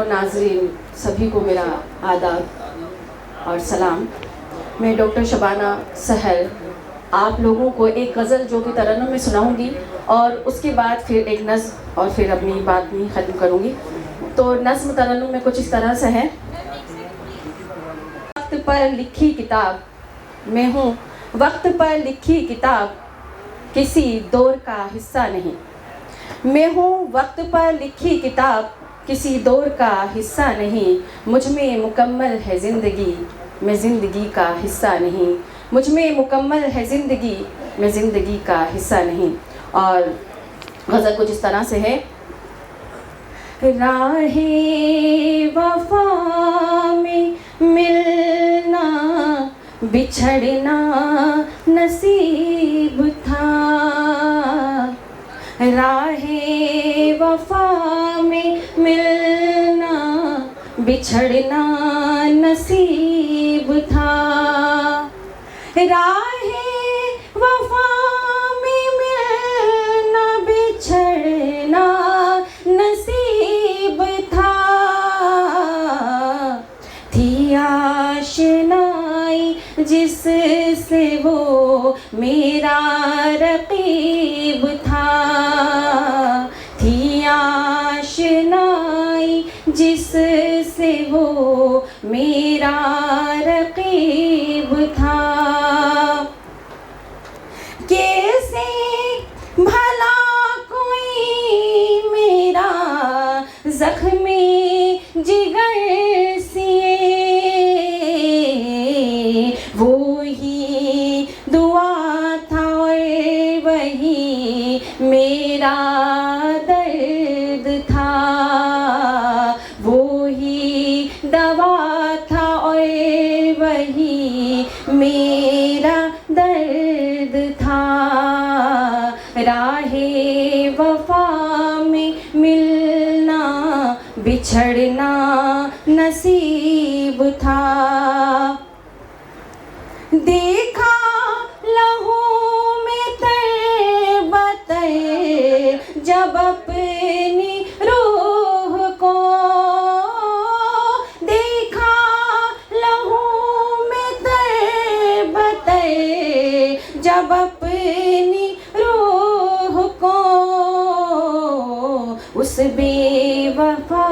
और नाज़रीन सभी को मेरा आदाब और सलाम। मैं डॉक्टर शबाना सहल आप लोगों को एक गज़ल जो कि तरन्नुम में सुनाऊंगी और उसके बाद फिर एक नज़्म और फिर अपनी बात नहीं ख़त्म करूंगी। तो नज़्म तरन्नुम में कुछ इस तरह से है। वक्त पर लिखी किताब मैं हूँ, वक्त पर लिखी किताब किसी दौर का हिस्सा नहीं। मैं हूँ वक्त पर लिखी किताब किसी दौर का हिस्सा नहीं। मुझ में मुकम्मल है ज़िंदगी, मैं ज़िंदगी का हिस्सा नहीं। मुझ में मुकम्मल है ज़िंदगी, मैं ज़िंदगी का हिस्सा नहीं। और गज़ल कुछ इस तरह से है। राहे वफ़ा में मिलना बिछड़ना नसीब था। राहे वफ़ा में मिलना बिछड़ना नसीब था। राहे वफ़ा में मिलना बिछड़ना नसीब था। थी आशनाई जिससे वो मेरा रकीब था। थी आशनाई जिससे वो मेरा रकीब था। कैसे भला कोई मेरा ज़ख्मी जिगर सिए, वो ही दुआ था और वही मेरा दर्द था। वो ही दवा था और वही मेरा दर्द था। राहे वफ़ा में मिलना बिछड़ना नसीब था। देखा लहू में तरबतर जब अपनी रूह को, देखा लहू में तरबतर जब अपनी रूह को। उस बेवफा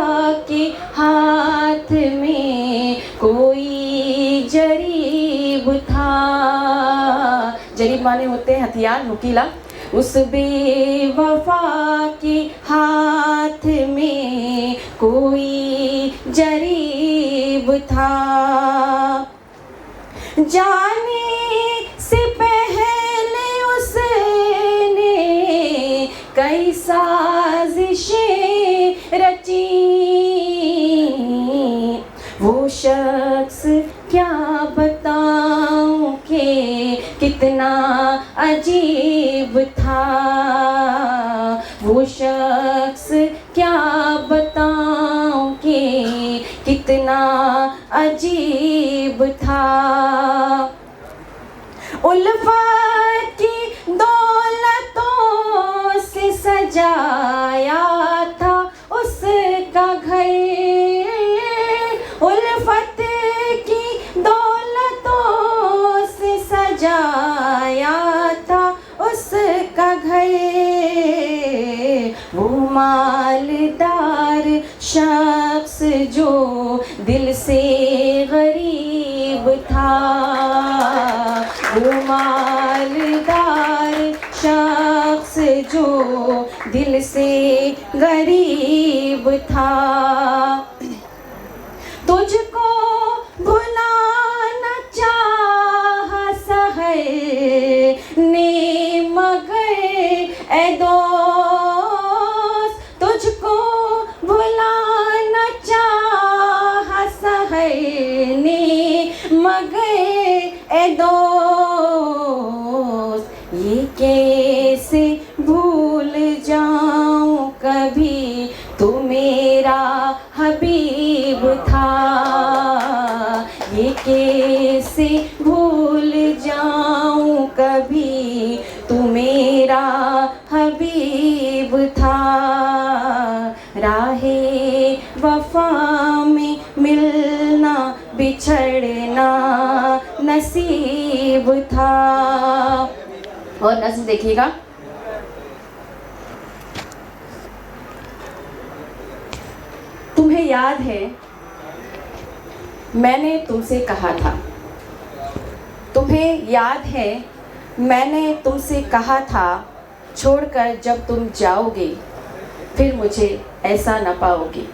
के हाथ में कोई जरीब था। जरीब माने होते हैं हथियार, नुकीला। उस बेवफा के हाथ में कोई जरीब था। जाने से पहले उसने कई साजिशें रची। वो शख्स क्या बताऊं कि कितना अजीब था। वो शख्स क्या बताऊं कि कितना अजीब था। उल्फत की दौलतों से सजाया था उसका घर। उल्फत की दौलतों से सजाया था उसका घर। वो मालदार शख्स जो दिल से गरीब था। वो मालदार शख्स जो दिल से गरीब था। तुझको भुलाना चाहा सहर ने मगर ए दोस्त, तुझको भुलाना चाहा सहर ने मगर ए दोस्त। ये कैसे भूल जाऊं कभी तू मेरा हबीब था। ये कैसे भूल जाऊं कभी तू मेरा हबीब था। राहे वफ़ा में मिलना बिछड़ना नसीब था। और नज़्म देखिएगा। तुम्हें याद है मैंने तुमसे कहा था, तुम्हें याद है मैंने तुमसे कहा था, छोड़कर जब तुम जाओगे फिर मुझे ऐसा न पाओगे।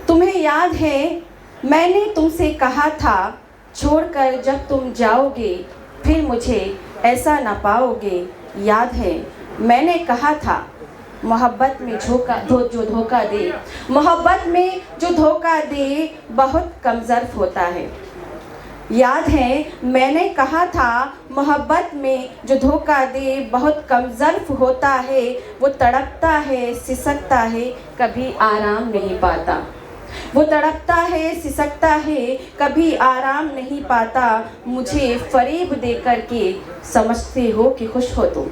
तुम्हें याद है मैंने तुमसे कहा था, छोड़कर जब तुम जाओगे फिर मुझे ऐसा न पाओगे। याद है मैंने कहा था मोहब्बत में जो धोखा दे, मोहब्बत में जो धोखा दे बहुत कमज़र्फ होता है। याद है मैंने कहा था मोहब्बत में जो धोखा दे बहुत कमज़र्फ होता है। वो तड़पता है सिसकता है कभी आराम नहीं पाता, वो तड़पता है सिसकता है कभी आराम नहीं पाता। मुझे फरेब दे कर के समझते हो कि खुश हो तुम,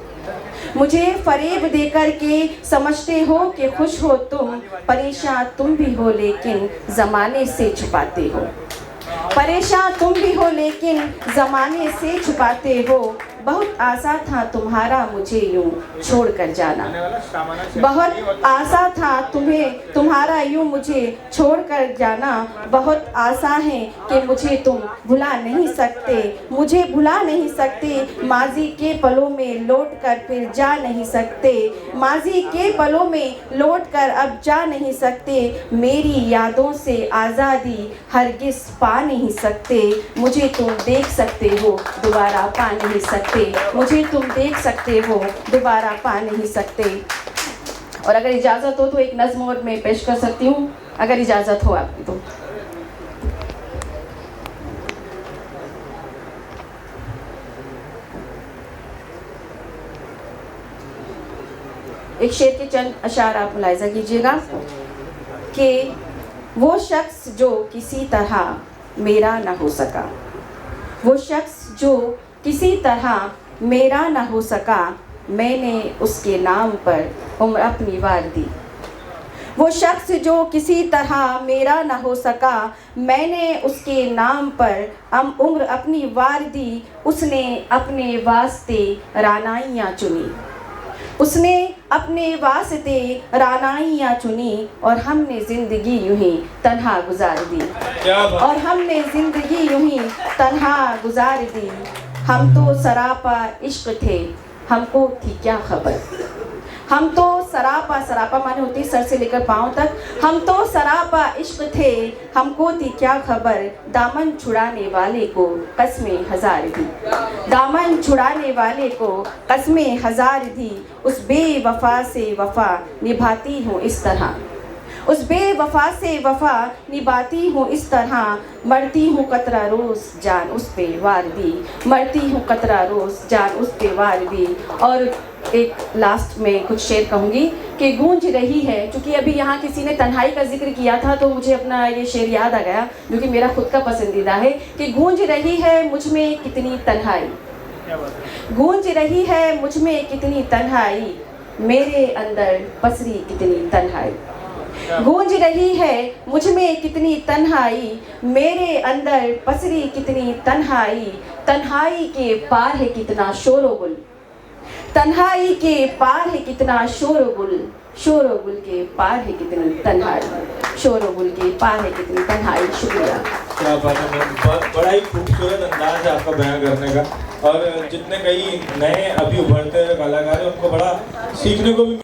मुझे फरेब दे कर के समझते हो कि खुश हो तुम। परेशान तुम भी हो लेकिन ज़माने से छुपाते हो, परेशान तुम भी हो लेकिन ज़माने से छुपाते हो। बहुत आशा था तुम्हारा मुझे यूं छोड़ कर जाना, बहुत आशा था तुम्हारा यूं मुझे छोड़ कर जाना। बहुत आशा है कि मुझे तुम भुला नहीं सकते, मुझे भुला नहीं सकते। माजी के पलों में लौट कर फिर जा नहीं सकते, माजी के पलों में लौट कर अब जा नहीं सकते। मेरी यादों से आज़ादी हरगिज़ पा नहीं सकते। मुझे तुम देख सकते हो दोबारा पा नहीं सकते, मुझे तुम देख सकते हो दोबारा पा नहीं सकते। और अगर इजाज़त हो तो एक नज़्म और मैं पेश कर सकती हूँ, अगर इजाज़त हो आपकी तो। एक शेर के चंद अशार आप मुलाहिज़ा कीजिएगा कि वो शख्स जो किसी तरह मेरा न हो सका, वो शख्स जो किसी तरह मेरा न हो सका, मैंने उसके नाम पर उम्र अपनी वार दी। वो शख्स जो किसी तरह मेरा न हो सका, मैंने उसके नाम पर उम्र अपनी वार दी। उसने अपने वास्ते रानाइयाँ चुनी, उसने अपने वास्ते रानाइयाँ चुनी और हमने ज़िंदगी यूं ही तन्हा गुजार दी, और हमने ज़िंदगी यूं ही तन्हा गुजार दी। हम तो सरापा इश्क थे हमको थी क्या खबर, हम तो सरापा, सरापा माने होती है सर से लेकर पाँव तक। हम तो सरापा इश्क थे हमको थी क्या खबर, दामन छुड़ाने वाले को कस्में हज़ार दी, दामन छुड़ाने वाले को कस्में हज़ार दी। उस बेवफा से वफा निभाती हूँ इस तरह, उस बेवफा से वफा निभाती हूँ इस तरह। मरती हूँ कतरा रोज़ जान उस पे वार दी, मरती हूँ कतरा रोज़ जान उस पे वार दी। और एक लास्ट में कुछ शेर कहूँगी कि गूंज रही है, क्योंकि अभी यहाँ किसी ने तन्हाई का जिक्र किया था तो मुझे अपना ये शेर याद आ गया जो कि मेरा खुद का पसंदीदा है कि गूंज रही है मुझ में कितनी तन्हाई, गूंज रही है मुझ में कितनी तन्हाई, मेरे अंदर पसरी कितनी तन्हाई। गूंज रही है मुझ में कितनी तन्हाई, मेरे अंदर पसरी कितनी तन्हाई। तन्हाई के पार है कितना शोर व गुल, तन्हाई के पार है कितना शोर व गुल, शोर व गुल के पार है कितनी तन्हाई, शोर व गुल के पार है कितनी तन्हाई। शुक्रिया। क्या बात है, बड़ा ही खूबसूरत अंदाज है आपका बयान करने का। और जितने कई नए अभी उभरते हुए कलाकार हैं उनको बड़ा सीखने को भी